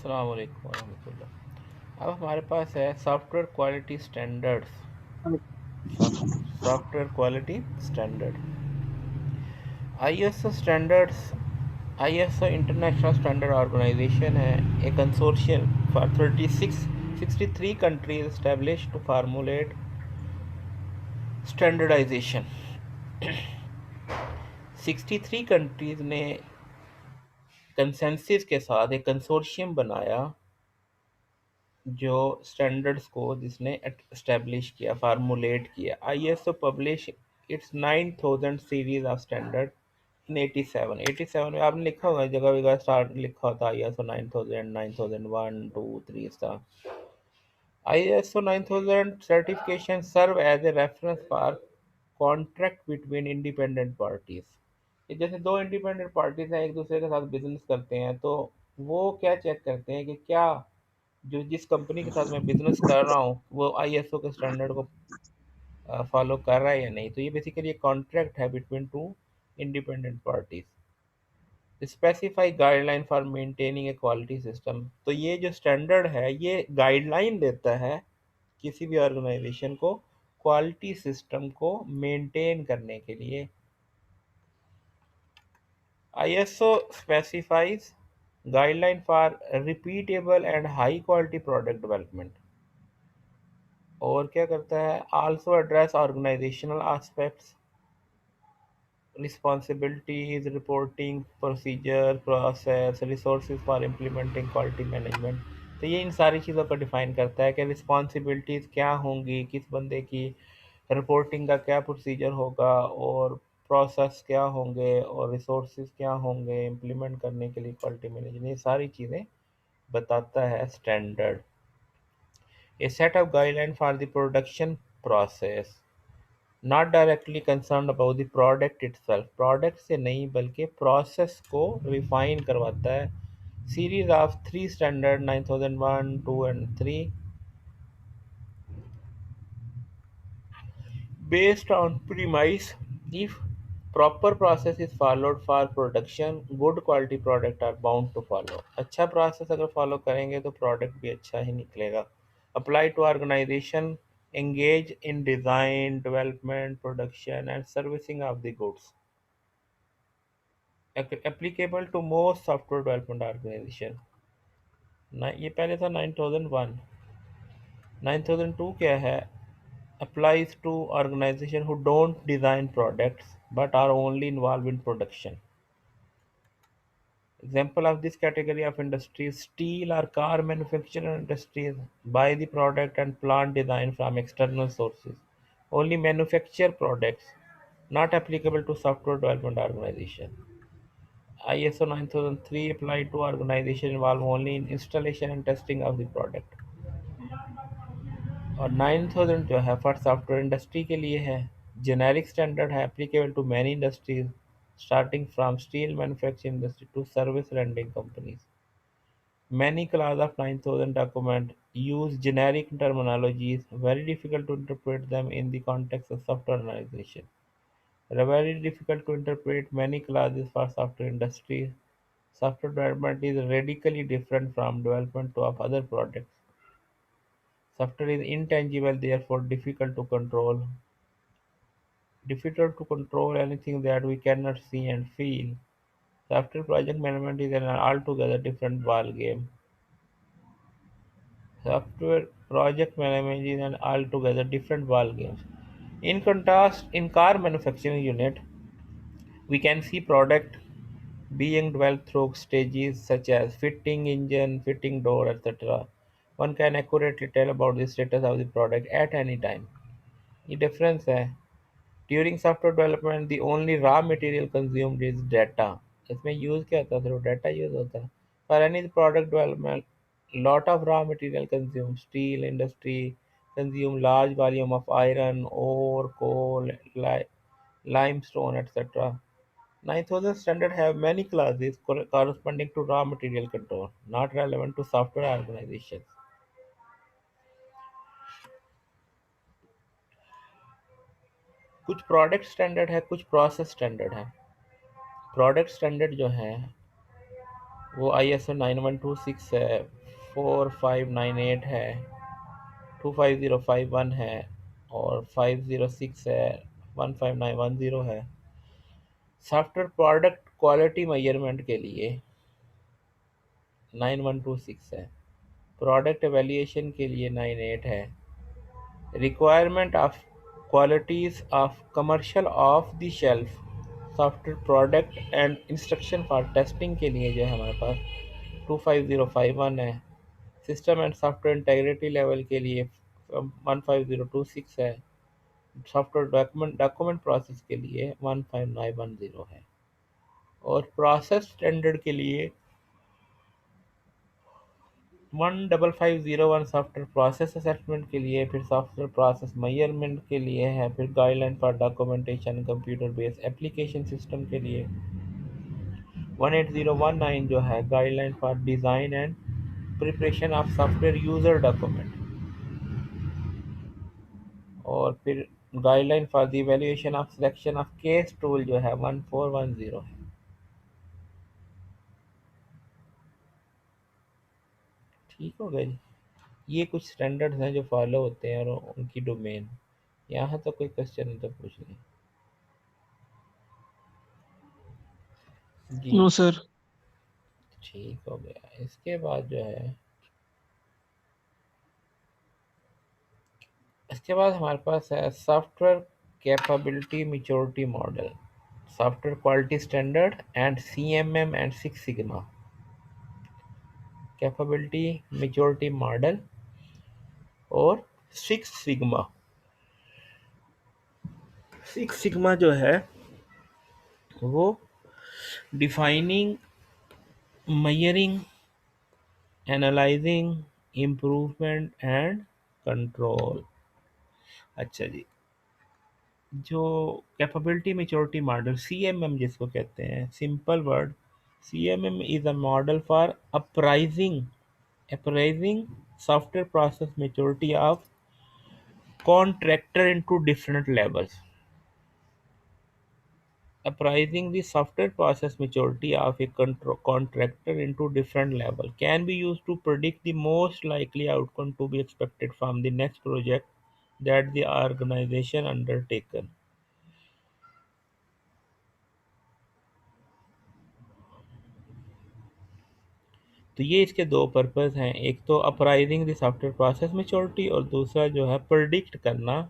अस्सलाम वालेकुम वरहमतुल्लाह। अब हमारे पास है software quality standards. Software quality standard, ISO standards. ISO international standard organisation है, a consortium for 63 countries establish to formulate standardisation. 63 countries ने कंसेंसस के साथ एक कंसोर्शियम बनाया जो स्टैंडर्ड्स को जिसने एस्टेब्लिश किया, फार्मूलेट किया। ISO publish it's 9000 series of standard in 87 में आपने लिखा होगा, जगह जगह स्टार्ट लिखा होता है ISO 9000, 9001, 2, 3 star. ISO 9000 certification serve as a reference for contract between independent parties। ये जैसे दो इंडिपेंडेंट पार्टीज हैं, एक दूसरे के साथ बिजनेस करते हैं, तो वो क्या चेक करते हैं कि क्या जो जिस कंपनी के साथ मैं बिजनेस कर रहा हूँ वो आईएसओ के स्टैंडर्ड को फॉलो कर रहा है या नहीं। तो ये बेसिकली एक कॉन्ट्रैक्ट है between two independent parties. Specify guideline for maintaining A quality system. तो ये जो स्टैंडर्ड है ये गाइडलाइन देता है किसी भी ऑर्गेनाइजेशन को क्वालिटी सिस्टम को मेंटेन करने के लिए। ISO specifies guideline for repeatable and high quality product development. और क्या करता है, also address organisational aspects, responsibilities, reporting procedure, process, resources for implementing quality management. तो ये इन सारी चीज़ों को डिफाइन करता है कि रिस्पॉन्सिबिलिटीज़ क्या होंगी किस बंदे की, रिपोर्टिंग का क्या प्रोसीजर होगा, और प्रोसेस क्या होंगे, और रिसोर्सेज क्या होंगे इम्प्लीमेंट करने के लिए क्वालिटी मैनेजमेंट। ये सारी चीज़ें बताता है standard. A set of guideline for the production process, not directly concern about the product itself. Product से नहीं बल्कि प्रोसेस को रिफाइन करवाता है। Series of three standard 9001, 2 and 3 based on premise, if proper process is followed for production, good quality product are bound to follow। अच्छा process अगर follow करेंगे तो प्रोडक्ट भी अच्छा ही निकलेगा। Apply to organisation engage in design, development, production and servicing of the goods। applicable to most software development organization। ना ये पहले था 9001। 9002 क्या है, applies to organizations who don't design products but are only involved in production। Example of this category of industries: steel or car manufacturing industries buy the product and plant design from external sources. Only manufacture products, not applicable to software development organization। ISO 9003 applied to organizations involved only in installation and testing of the product। और 9000 जो है for software industry के लिए है, generic standard है, applicable to many industries starting from steel manufacturing industry to service rendering companies. Many class of 9000 document use generic terminologies, very difficult to interpret them in the context of software organization। Very difficult to interpret many classes for software industry। Software development is radically different from development of other products। Software is intangible, therefore difficult to control anything that we cannot see and feel। Software project management is an altogether different ball game। Software project management is an altogether different ball game। In contrast, in car manufacturing unit, we can see product being developed through stages such as fitting engine, fitting door, etc. One can accurately tell about the status of the product at any time। ये difference है। During software development, the only raw material consumed is data। इसमें use क्या होता है, सिर्फ data use होता है। For any product development, lot of raw material consumed। Steel industry consume large volume of iron, ore, coal, limestone, etc। 9000 standard have many classes corresponding to raw material control, not relevant to software organizations। कुछ product standard है, कुछ process standard है। Product standard जो है वो ISO 9126 है, 4598 है, 25051 है, और 506 है, 15910 है। सॉफ्टवेयर प्रोडक्ट क्वालिटी मेजरमेंट के लिए 9126 है, प्रोडक्ट एवेल्यूएशन के लिए 98 है, requirement of qualities of commercial of the shelf software product and instruction for testing के लिए जो है हमारे पास 25051 है, system and software integrity level के लिए 15026 है, सॉफ्टवेयर डॉक्यूमेंट प्रोसेस के लिए 15910 है, और प्रोसेस स्टैंडर्ड के लिए 15501 सॉफ्टवेयर प्रोसेस असेसमेंट के लिए, फिर सॉफ्टवेयर प्रोसेस मेजरमेंट के लिए है, फिर guideline for documentation computer based application system के लिए 18019 जो है guideline for design and preparation of software user document, और फिर guideline for the evaluation of selection of case tool जो है 1410 है। ठीक हो गया जी। ये कुछ स्टैंडर्ड्स हैं जो फॉलो होते हैं और उनकी डोमेन। यहाँ तो कोई क्वेश्चन है तो पूछ लें। जी, नो सर। ठीक हो गया। इसके बाद जो है, इसके बाद हमारे पास है software capability maturity model, software quality standard and CMM and six sigma. Capability maturity model और सिक्स सिग्मा। सिक्स सिग्मा जो है वो defining, measuring, analysing, improvement and control. अच्छा जी, जो कैपेबिलिटी मैच्योरिटी मॉडल CMM जिसको कहते हैं, simple word, CMM is a model for appraising software process maturity of contractor into different levels. Appraising the software process maturity of a contractor into different level can be used to predict the most likely outcome to be expected from the next project that the organization undertaken. तो ये इसके दो purpose हैं, एक तो अप्राइजिंग the software process maturity और दूसरा जो है प्रिडिक्ट करना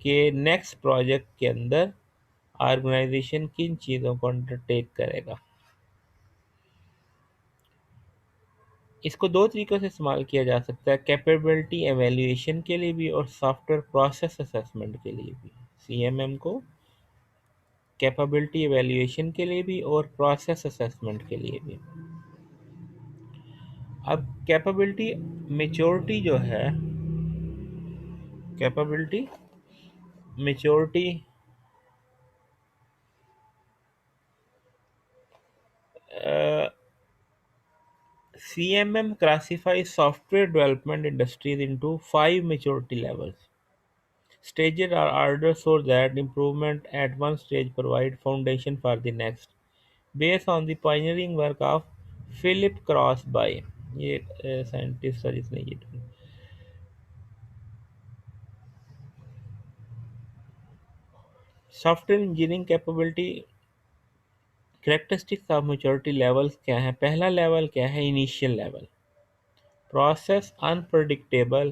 कि नेक्स्ट प्रोजेक्ट के अंदर ऑर्गेनाइजेशन किन चीज़ों को अंडरटेक करेगा। इसको दो तरीक़ों से इस्तेमाल किया जा सकता है, कैपेबिलिटी एवेल्यूएशन के लिए भी और सॉफ्टवेयर प्रोसेस असेसमेंट के लिए भी। CMM को कैपेबिलिटी एवेल्यूएशन के लिए भी और प्रोसेस असेसमेंट के लिए भी। अब कैपेबिलिटी मेच्योरिटी जो है, capability maturity CMM classifies software development industries into 5 maturity levels. Stages are ordered so that improvement at one stage provide foundation for the next. Based on the pioneering work of Philip Crosby, ये scientist था जिसने ये software engineering capability characteristics of maturity levels क्या है। पहला level क्या है, initial level, process unpredictable,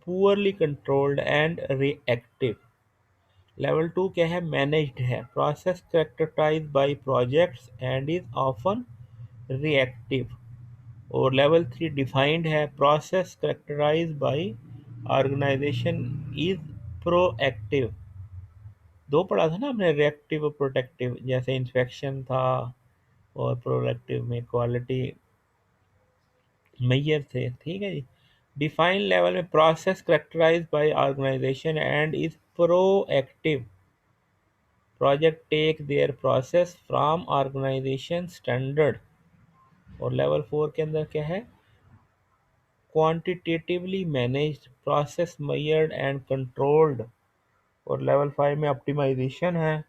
poorly controlled and reactive. Level 2 क्या है, मैनेज्ड है, process characterised by projects and is often reactive. और लेवल 3 डिफाइंड है, process characterised by organisation is proactive. दो पढ़ा था ना हमने, रिएक्टिव और प्रोटेक्टिव, जैसे इंस्पेक्शन था और प्रोएक्टिव में क्वालिटी मेजर थे। ठीक है जी। डिफाइन लेवल में process characterised by organisation and is proactive, project take their process from organisation standard. और लेवल 4 के अंदर क्या है, quantitatively managed, process measured and controlled. और लेवल 5 में ऑप्टिमाइजेशन है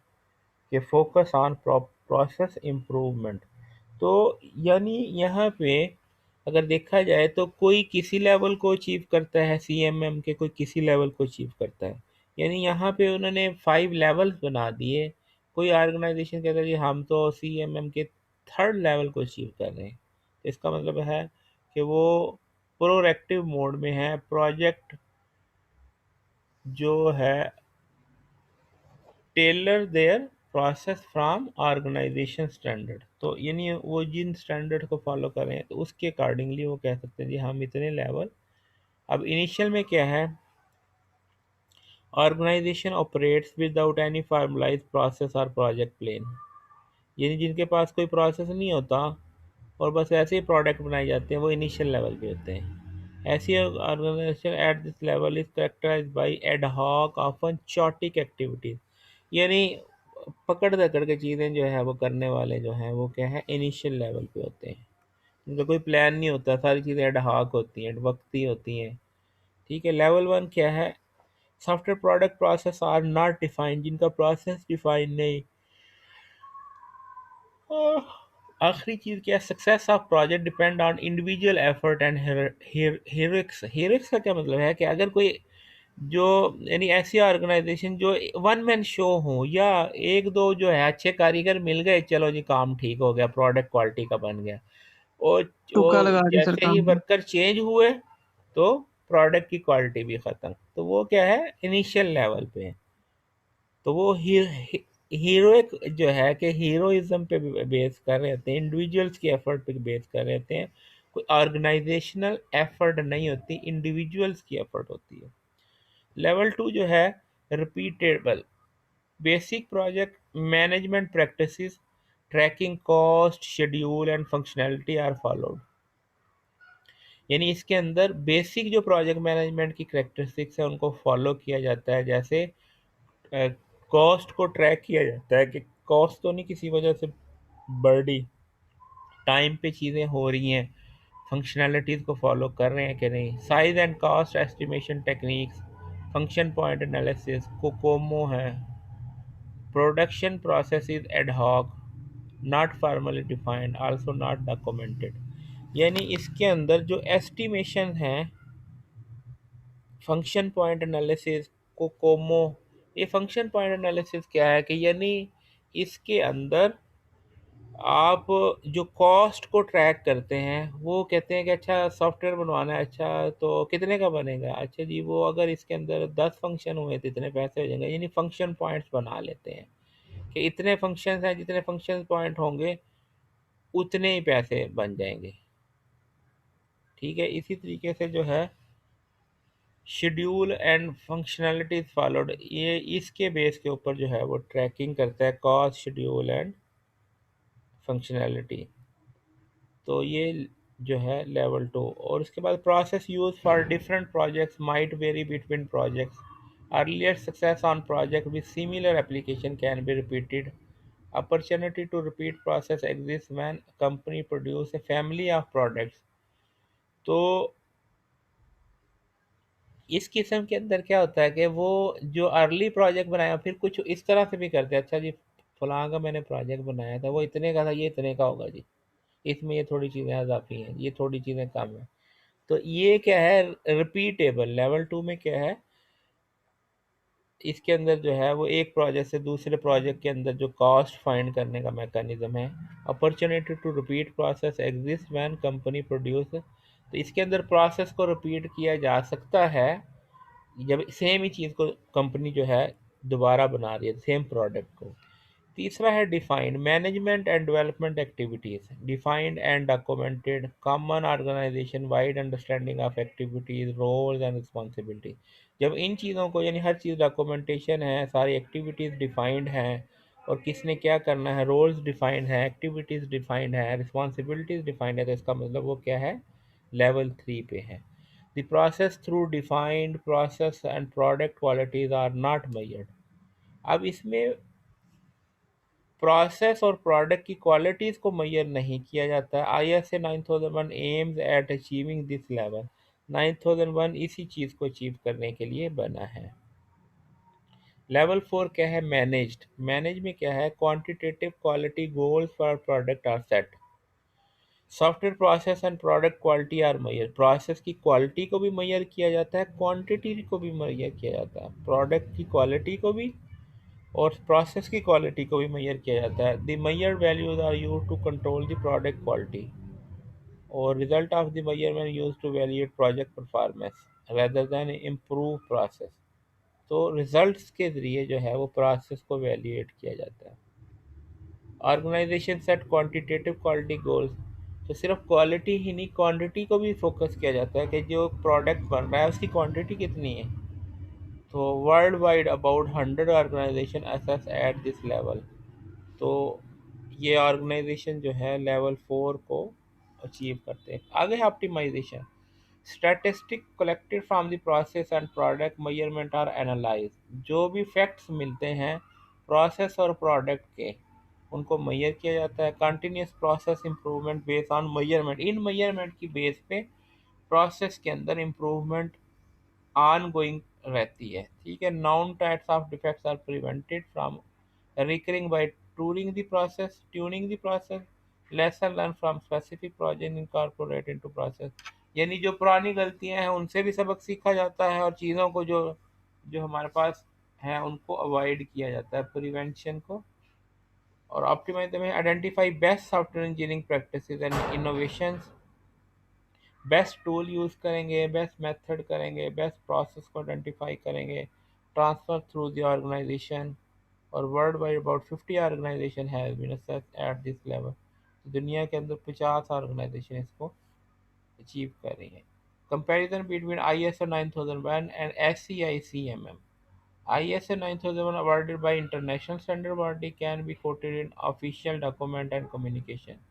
कि फोकस ऑन प्रोसेस इम्प्रूवमेंट। तो यानी यहाँ पे अगर देखा जाए तो कोई किसी लेवल को अचीव करता है, सीएमएम के कोई किसी लेवल को अचीव करता है। यानी यहाँ पे उन्होंने 5 लेवल्स बना दिए। कोई ऑर्गेनाइजेशन कहता है जी हम तो सीएमएम के थर्ड लेवल को अचीव कर रहे हैं। तो इसका मतलब है कि वो प्रोएक्टिव मोड में है। प्रोजेक्ट जो है tailor their process from organisation standard, तो यानी वो जिन स्टैंडर्ड को फॉलो कर रहे हैं तो उसके अकॉर्डिंगली वो कह सकते हैं जी हम इतने लेवल। अब इनिशियल में क्या है, organisation operates without any formalise process और प्रोजेक्ट प्लान। यानी जिनके पास कोई प्रोसेस नहीं होता और बस ऐसे ही प्रोडक्ट बनाए जाते हैं, वो इनिशियल लेवल पे होते हैं। ऐसी organisation at this level is characterised by ad hoc often chaotic activities. यानी पकड़ दकड़ के चीज़ें जो है वो करने वाले जो हैं वो क्या है, इनिशियल लेवल पे होते हैं। उनका कोई प्लान नहीं होता, सारी चीज़ें एड हॉक होती हैं, वक्ती होती हैं। ठीक है। लेवल वन क्या है, software product process are not defined, जिनका प्रोसेस डिफाइन नहीं। आह, आखिरी चीज क्या है, success of project depend on individual effort and heroics. Heroics का क्या मतलब है कि अगर कोई जो यानी ऐसी ऑर्गेनाइजेशन जो वन मैन शो हो, या एक दो जो है अच्छे कारीगर मिल गए, चलो जी काम ठीक हो गया, प्रोडक्ट क्वालिटी का बन गया। और वो तुक्का लगा दी सर जैसे ही काम को। वर्कर चेंज हुए तो प्रोडक्ट की क्वालिटी भी खत्म। तो वो क्या है, इनिशियल लेवल पे है। तो वो हीरोइक जो है कि हीरोइज्म पे बेस कर रहे होते हैं, इंडिविजुअल्स की एफर्ट पे बेस कर रहे होते हैं। कोई ऑर्गेनाइजेशनल एफर्ट नहीं होती, इंडिविजुअल्स की एफर्ट होती है। लेवल टू जो है repeatable basic project management practices, tracking cost schedule and functionality are followed. यानी इसके अंदर बेसिक जो प्रोजेक्ट मैनेजमेंट की करेक्टरिस्टिक्स है उनको फॉलो किया जाता है। जैसे कॉस्ट को ट्रैक किया जाता है कि कॉस्ट तो नहीं किसी वजह से बढ़ी, टाइम पे चीज़ें हो रही हैं, फंक्शनैलिटीज़ को फॉलो कर रहे हैं कि नहीं। Size and cost estimation techniques, function point analysis, COCOMO है। Production process is ad hoc, not formally defined, also not documented. यानी इसके अंदर जो एस्टिमेशन है, फंक्शन पॉइंट एनालिसिस, कोकोमो। ये फंक्शन पॉइंट एनालिसिस क्या है कि यानी इसके अंदर आप जो कॉस्ट को ट्रैक करते हैं, वो कहते हैं कि अच्छा सॉफ्टवेयर बनवाना है, अच्छा तो कितने का बनेगा, अच्छा जी वो अगर इसके अंदर 10 फंक्शन हुए तो इतने पैसे हो जाएंगे। यानी फंक्शन पॉइंट्स बना लेते हैं कि इतने फंक्शंस हैं, जितने फंक्शन पॉइंट होंगे उतने ही पैसे बन जाएंगे। ठीक है। इसी तरीके से जो है शेड्यूल एंड फंक्शनैलिटीज फॉलोड, ये इसके बेस के ऊपर जो है वो ट्रैकिंग करता है, कॉस्ट शेड्यूल एंड फंक्शनैलिटी। तो ये जो है लेवल टू। और इसके बाद process use for different projects might vary between projects. Earlier success on project with similar application can be repeated. Opportunity to repeat process exist when company produce a family of products. तो इस किस्म के अंदर क्या होता है कि वो जो अर्ली प्रोजेक्ट बनाया फिर कुछ इस तरह से भी करते हैं, अच्छा जी फलां का मैंने प्रोजेक्ट बनाया था, वो इतने का था, ये इतने का होगा जी, इसमें ये थोड़ी चीज़ें इजाफी हैं, ये थोड़ी चीज़ें कम है। तो ये क्या है, रिपीटेबल। लेवल टू में क्या है, इसके अंदर जो है वो एक प्रोजेक्ट से दूसरे प्रोजेक्ट के अंदर जो कॉस्ट फाइंड करने का मैकेनिज्म है। Opportunity to repeat process exist when company produce. तो इसके अंदर प्रोसेस को रिपीट किया जा सकता है जब सेम ही चीज़ को कंपनी जो है दोबारा बना रही है, सेम प्रोडक्ट को। तीसरा है defined management and development activities, defined and documented common organisation wide understanding of activities roles and responsibility. जब इन चीज़ों को यानी हर चीज़ डॉक्यूमेंटेशन है, सारी एक्टिविटीज़ डिफाइंड हैं और किसने क्या करना है, रोल्स डिफाइंड है, एक्टिविटीज़ डिफाइंड है, रिस्पॉन्सिबिलिटीज़ डिफाइंड है, तो इसका मतलब वो क्या है, लेवल थ्री पे है। The process through defined process and product qualities are not measured। अब इसमें प्रोसेस और प्रोडक्ट की क्वालिटीज़ को मेजर नहीं किया जाता है। ISA 9001 aims at achieving this level. 9001 इसी चीज़ को अचीव करने के लिए बना है। लेवल फोर क्या है, मैनेज्ड। मैनेज में क्या है, quantitative quality goals for product are set. Software process and product quality are measure. Process की क्वालिटी को भी मेजर किया जाता है, क्वांटिटी को भी मेजर किया जाता है। प्रोडक्ट की क्वालिटी को भी और प्रोसेस की क्वालिटी को भी मेजर किया जाता है। The measure values are use to control the product quality और result of the measurement use to evaluate project performance rather than improve process. तो रिजल्ट्स के ज़रिए जो है वो प्रोसेस को वैल्यूएट किया जाता है। Organisation set quantitative quality goals. तो सिर्फ क्वालिटी ही नहीं, क्वांटिटी को भी फोकस किया जाता है कि जो प्रोडक्ट बन रहा है उसकी क्वांटिटी कितनी है। तो world wide about 100 organisation assess at this level. तो ये ऑर्गेनाइजेशन जो है लेवल 4 को अचीव करते हैं। आगे है optimisation. Statistic collected from the process and product measurement are analyse. जो भी फैक्ट्स मिलते हैं प्रोसेस और प्रोडक्ट के, उनको मेजर किया जाता है। Continuous process improvement based on measurement. इन मेजरमेंट की बेस पे प्रोसेस के अंदर इम्प्रूवमेंट ऑन गोइंग रहती है। ठीक है। Known types of defects are prevented from recurring by tuning the process lesson learn from specific project incorporate into process. यानी जो पुरानी गलतियां हैं उनसे भी सबक सीखा जाता है और चीज़ों को जो जो हमारे पास है उनको अवॉइड किया जाता है, प्रिवेंशन को। और ऑप्टिमाइज में identify best software engineering practices and innovations. Best tool use करेंगे, बेस्ट मेथड करेंगे, बेस्ट प्रोसेस को आइडेंटिफाई करेंगे, ट्रांसफर थ्रू द ऑर्गेनाइजेशन। और world wide about 50 organisation has been assessed at this level. दुनिया के अंदर 50 ऑर्गेनाइजेशन इसको अचीव कर रही हैं। Comparison between ISO 9001 and SCI-CMM। ISO 9001 awarded by international standard body can be quoted in official document and communication।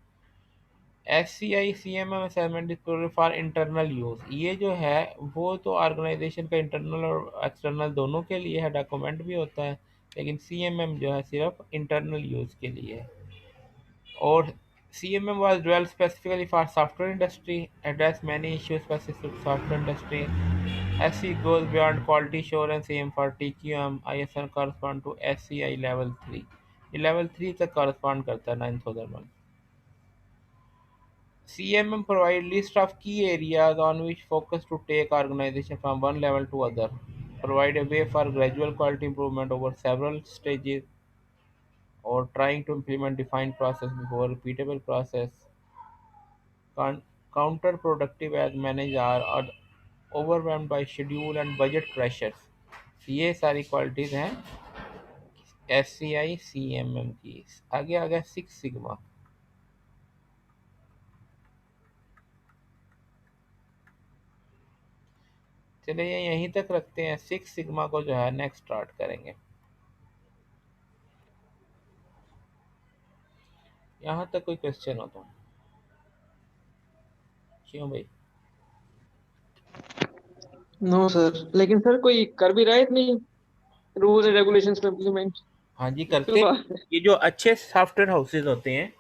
SCI-CMM assessment is for internal use. ये जो है वो तो ऑर्गेनाइजेशन का इंटरनल और एक्सटर्नल दोनों के लिए है, डॉक्यूमेंट भी होता है। लेकिन CMM जो है सिर्फ इंटरनल यूज के लिए है। और CMM was developed specifically for software industry, address many issues specific to software industry. SC goes beyond quality assurance aim for TQM, ISO correspond to SCI level 3। ये level 3 तक correspond करता है 9001। CMM provide list of key areas on which focus to take organization from one level to other, provide a way for gradual quality improvement over several stages, or trying to implement defined process before repeatable process, con- counterproductive as managers are overwhelmed by schedule and budget pressures। ये सारी qualities हैं SCI-CMM की। आगे आ गया 6 sigma. चलिए यहीं तक रखते हैं, 6 सिग्मा को जो है नेक्स्ट स्टार्ट करेंगे। यहाँ तक कोई क्वेश्चन हो तो? क्यों भाई? नो सर, लेकिन सर कोई कर भी रहा है इतनी रूल्स एंड रेगुलेशंस को इम्प्लीमेंट? हाँ जी मुश्किल करते हैं। बात है। ये जो अच्छे सॉफ्टवेयर हाउसेज होते हैं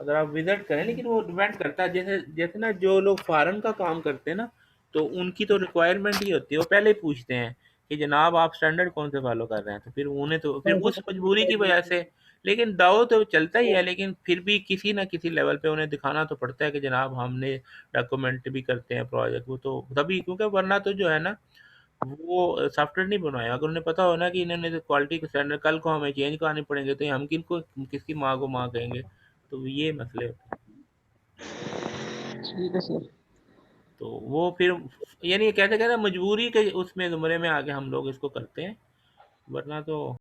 अगर आप विजिट करें, लेकिन वो डिपेंड करता है। जैसे जैसे ना जो लोग फॉरेन का काम करते हैं ना, तो उनकी तो रिक्वायरमेंट ही होती है, वो पहले ही पूछते हैं कि जनाब आप स्टैंडर्ड कौन से फॉलो कर रहे हैं। तो फिर उन्हें तो फिर उस मजबूरी की वजह से, लेकिन दाव तो चलता ही है, लेकिन फिर भी किसी ना किसी लेवल पे उन्हें दिखाना तो पड़ता है कि जनाब हमने डॉक्यूमेंट भी करते हैं प्रोजेक्ट। वो तो तभी, क्योंकि वरना तो जो है ना वो सॉफ्टवेयर नहीं बनवाया। अगर उन्हें पता हो ना कि इन्होंने क्वालिटी के स्टैंडर्ड कल को हमें चेंज कराने पड़ेंगे, तो हम किनको किसकी माँ को माँ कहेंगे। तो ये मसले होते हैं। ठीक है सर। तो वो फिर यानी कहते कहते मजबूरी के उसमें ज़ुमरे में आके हम लोग इसको करते हैं, वरना तो